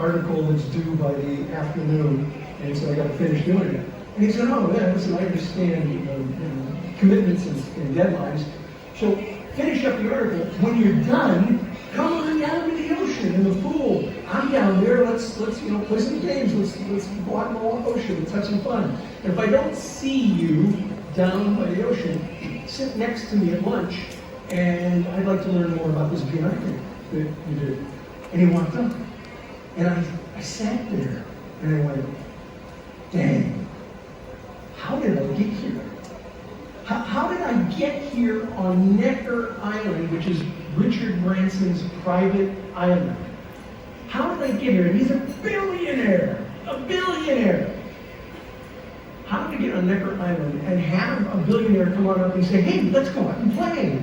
article is due by the afternoon, and so I got to finish doing it. And he said, oh, yeah, listen, I understand commitments and deadlines. So finish up the article. When you're done, come on down to the ocean, in the pool. I'm down there. Let's play some games. Let's go out in the ocean. Let's have some fun. And if I don't see you down by the ocean, sit next to me at lunch, and I'd like to learn more about this BNI thing that you did. And he walked up, and I sat there, and I went, dang, how did I get here? How did I get here on Necker Island, which is Richard Branson's private island? How did I get here? And he's a billionaire, a billionaire. How did I get on Necker Island and have a billionaire come on up and say, hey, let's go out and play?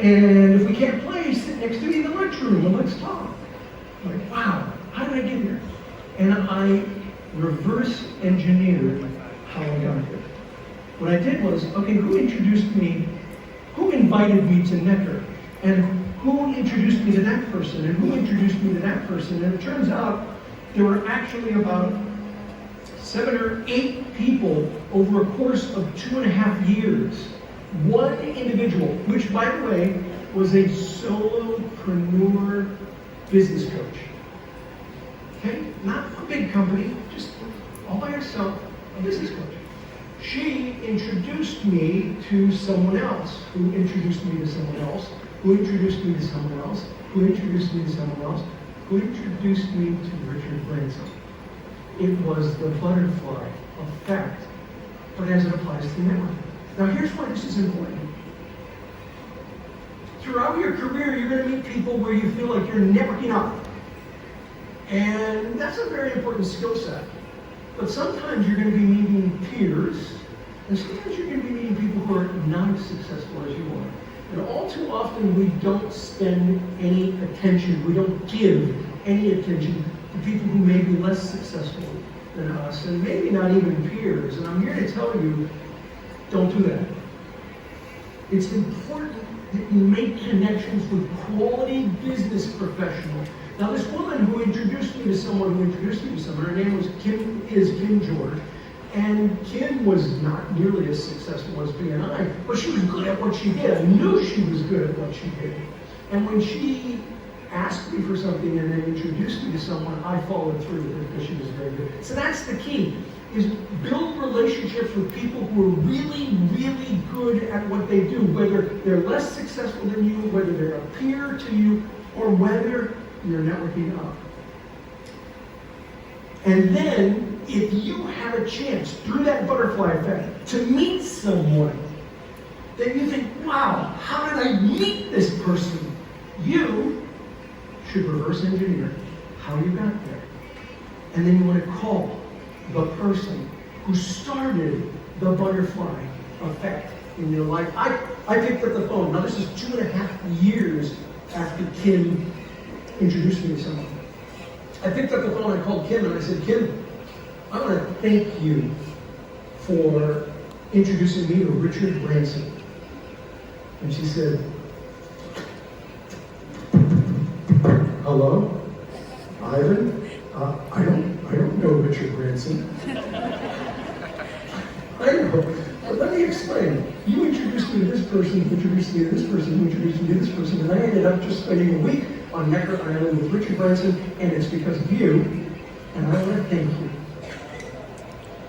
And if we can't play, sit next to me in the lunchroom and let's talk. I'm like, wow, how did I get here? And I reverse engineered how I got here. What I did was, okay, who introduced me, who invited me to Necker? And who introduced me to that person? And who introduced me to that person? And it turns out there were actually about 7 or 8 people over a course of 2.5 years. One individual, which by the way, was a solopreneur business coach. Okay, not a big company, just all by herself, a business coach. She introduced me to someone else, who introduced me to someone else, who introduced me to someone else, who introduced me to someone else, who introduced me to Richard Branson. It was the butterfly effect, but as it applies to networking. Now here's why this is important. Throughout your career, you're going to meet people where you feel like you're networking up. And that's a very important skill set. But sometimes you're going to be meeting peers, and sometimes you're going to be meeting people who are not as successful as you are. And all too often, we don't spend any attention, we don't give any attention to people who may be less successful than us, and maybe not even peers. And I'm here to tell you, don't do that. It's important that you make connections with quality business professionals. Now, this woman who introduced me to someone her name was Kim George, and Kim was not nearly as successful as BNI, but she was good at what she did. I knew she was good at what she did. And when she asked me for something and then introduced me to someone, I followed through because she was very good. So that's the key, is build relationships with people who are really, really good at what they do, whether they're less successful than you, whether they're a peer to you, or whether you're networking up. And then, if you have a chance, through that butterfly effect, to meet someone, then you think, wow, how did I meet this person? You should reverse engineer how you got there. And then you want to call the person who started the butterfly effect in your life. I picked up the phone. Now this is 2.5 years after Kim introduced me to someone. I picked up the phone, I called Kim, and I said, Kim, I want to thank you for introducing me to Richard Branson. And she said, hello, Ivan? I don't know Richard Branson. I know, but let me explain. You introduced me to this person, who introduced me to this person, who introduced me to this person, and I ended up just spending a week on Necker Island with Richard Branson, and it's because of you, and I want to thank you.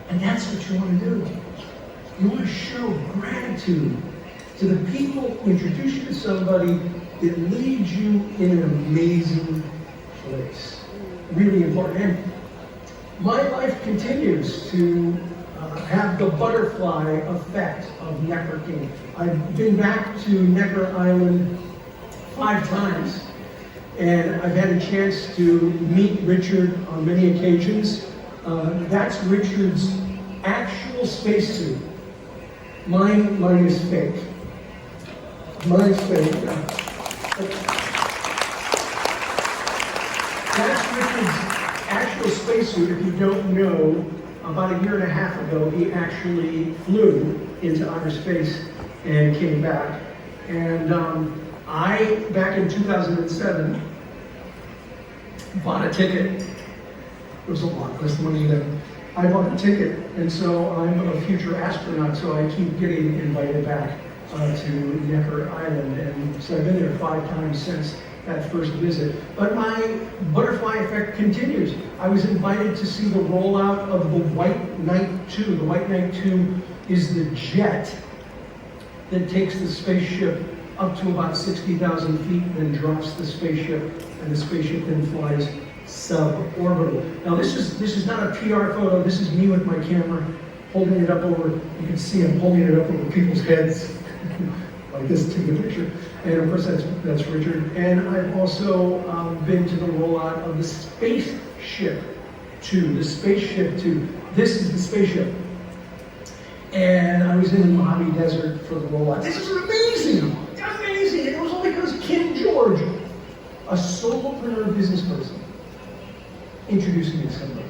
And that's what you want to do. You want to show gratitude to the people who introduce you to somebody that leads you in an amazing place. Really important. And my life continues to have the butterfly effect of networking. I've been back to Necker Island 5 times, and I've had a chance to meet Richard on many occasions. That's Richard's actual spacesuit. Mine is fake. Mine's fake. That's Richard's actual spacesuit. If you don't know, about 1.5 years ago, he actually flew into outer space and came back. And back in 2007, bought a ticket It was a lot less money than I bought a ticket. And so I'm a future astronaut, so I keep getting invited back to Necker Island. And so I've been there 5 times since that first visit. But my butterfly effect continues. I was invited to see the rollout of the White Knight 2. The White Knight 2 is the jet that takes the spaceship up to about 60,000 feet, then drops the spaceship, and the spaceship then flies suborbital. Now this is not a PR photo. This is me with my camera holding it up over. You can see I'm holding it up over people's heads like this to take a picture. And of course that's Richard. And I've also been to the rollout of the Spaceship 2. The Spaceship 2. This is the spaceship. And I was in the Mojave Desert for the rollout. This is amazing! Amazing! It was all because Ken George, a solopreneur business person, introduced me to somebody.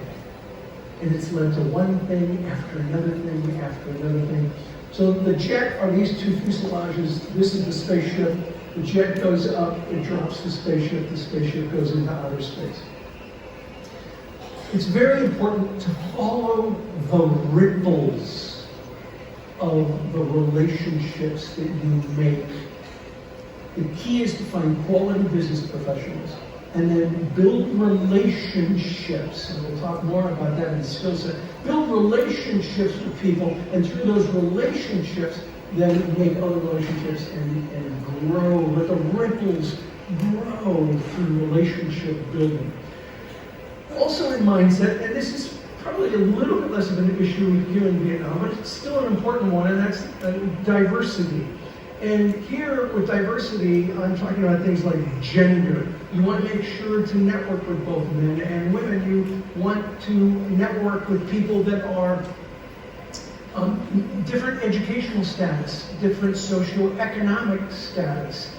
And it's led to one thing after another thing after another thing. So the jet are these 2 fuselages. This is the spaceship. The jet goes up, it drops the spaceship goes into outer space. It's very important to follow the ripples of the relationships that you make. The key is to find quality business professionals and then build relationships, and we'll talk more about that in the skill set. Build relationships with people, and through those relationships, then make other relationships and grow. Let the ripples grow through relationship building. Also in mindset, and this is probably a little bit less of an issue here in Vietnam, but it's still an important one, and that's diversity. And here with diversity, I'm talking about things like gender. You want to make sure to network with both men and women. You want to network with people that are different educational status, different socioeconomic status.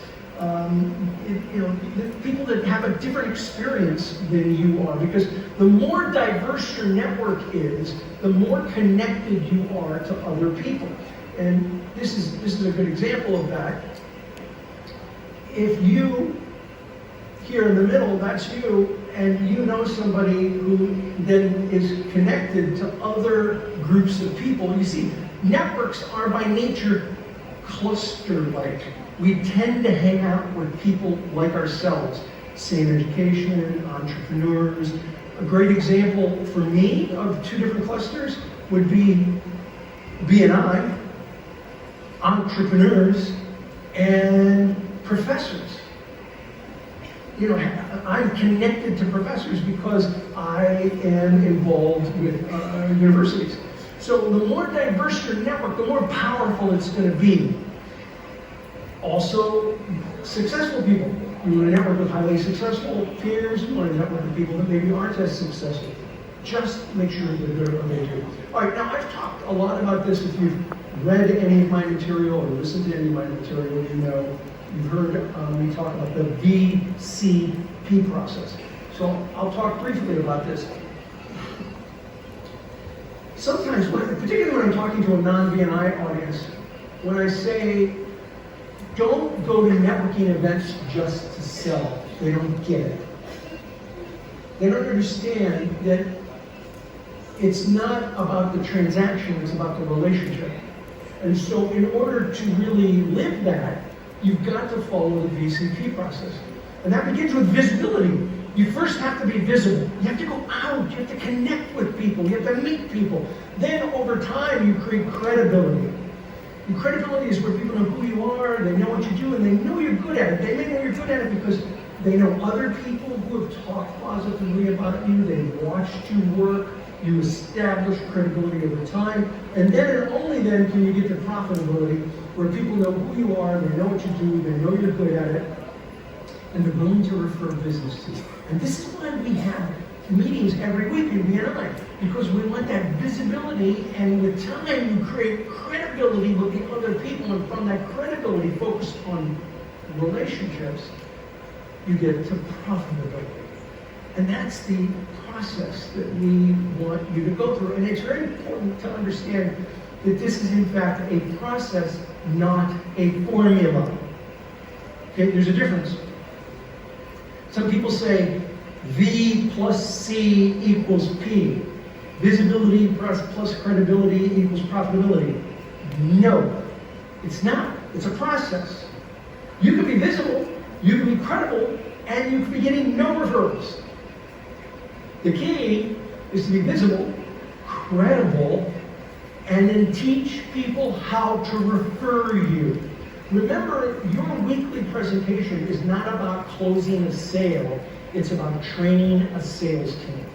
People that have a different experience than you are, because the more diverse your network is, the more connected you are to other people. And this is a good example of that. If you, here in the middle, that's you, and you know somebody who then is connected to other groups of people. You see, networks are by nature cluster-like. We tend to hang out with people like ourselves. Same education, entrepreneurs. A great example for me of 2 different clusters would be B&I, entrepreneurs, and professors. You know, I'm connected to professors because I am involved with universities. So the more diverse your network, the more powerful it's going to be. Also, successful people. You want to network with highly successful peers. You want to network with people that maybe aren't as successful. Just make sure that they're what they do. All right, now I've talked a lot about this. If you've read any of my material or listened to any of my material, you know, you've heard me talk about the VCP process. So I'll talk briefly about this. Sometimes, particularly when I'm talking to a non-BNI audience, when I say, don't go to networking events just to sell, they don't get it. They don't understand that it's not about the transaction, it's about the relationship. And so in order to really live that, you've got to follow the VCP process. And that begins with visibility. You first have to be visible. You have to go out, you have to connect with people, you have to meet people. Then over time, you create credibility. And credibility is where people know who you are, they know what you do, and they know you're good at it. They may know you're good at it because they know other people who have talked positively about you, they've watched you work, you establish credibility over time, and then and only then can you get to profitability, where people know who you are, they know what you do, they know you're good at it, and they're willing to refer business to you. And this is why we have meetings every week in BNI, because we want that visibility, and with time you create credibility with the other people, and from that credibility focused on relationships, you get to profitability. And that's the process that we want you to go through. And it's very important to understand that this is in fact a process, not a formula. Okay, there's a difference. Some people say, V plus C equals P. Visibility plus credibility equals profitability. No, it's not. It's a process. You can be visible, you can be credible, and you can be getting no referrals. The key is to be visible, credible, and then teach people how to refer you. Remember, your weekly presentation is not about closing a sale, it's about training a sales team.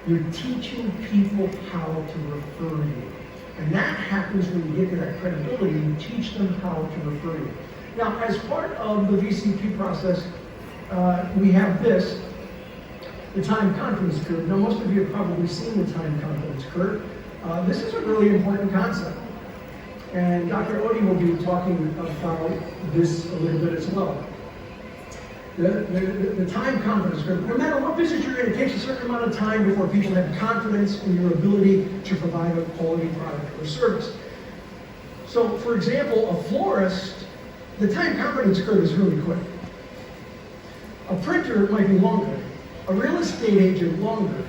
You're teaching people how to refer you. And that happens when you get to that credibility, you teach them how to refer you. Now, as part of the VCP process, we have this, the time confidence curve. Now, most of you have probably seen the time confidence curve. This is a really important concept. And Dr. Odie will be talking about this a little bit as well. The time confidence curve. No matter what business you're in, it takes a certain amount of time before people have confidence in your ability to provide a quality product or service. So, for example, a florist, the time confidence curve is really quick. A printer might be longer. A real estate agent longer.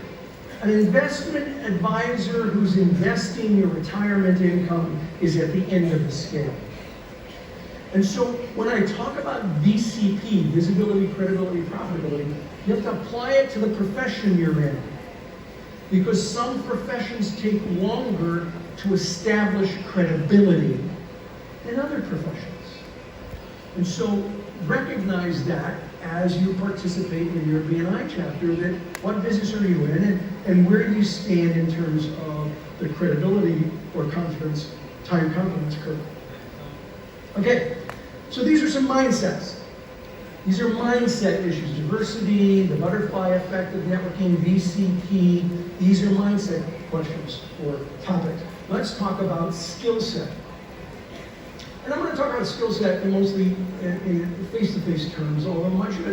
An investment advisor who's investing your retirement income is at the end of the scale. And so when I talk about VCP, visibility, credibility, profitability, you have to apply it to the profession you're in. Because some professions take longer to establish credibility than other professions. And so recognize that as you participate in your BNI chapter, that what business are you in and where do you stand in terms of the credibility or confidence, time confidence curve. Okay, so these are some mindsets. These are mindset issues. Diversity, the butterfly effect of networking, VCP. These are mindset questions or topics. Let's talk about skill set. And I'm going to talk about skill set in mostly in face-to-face terms, although much of it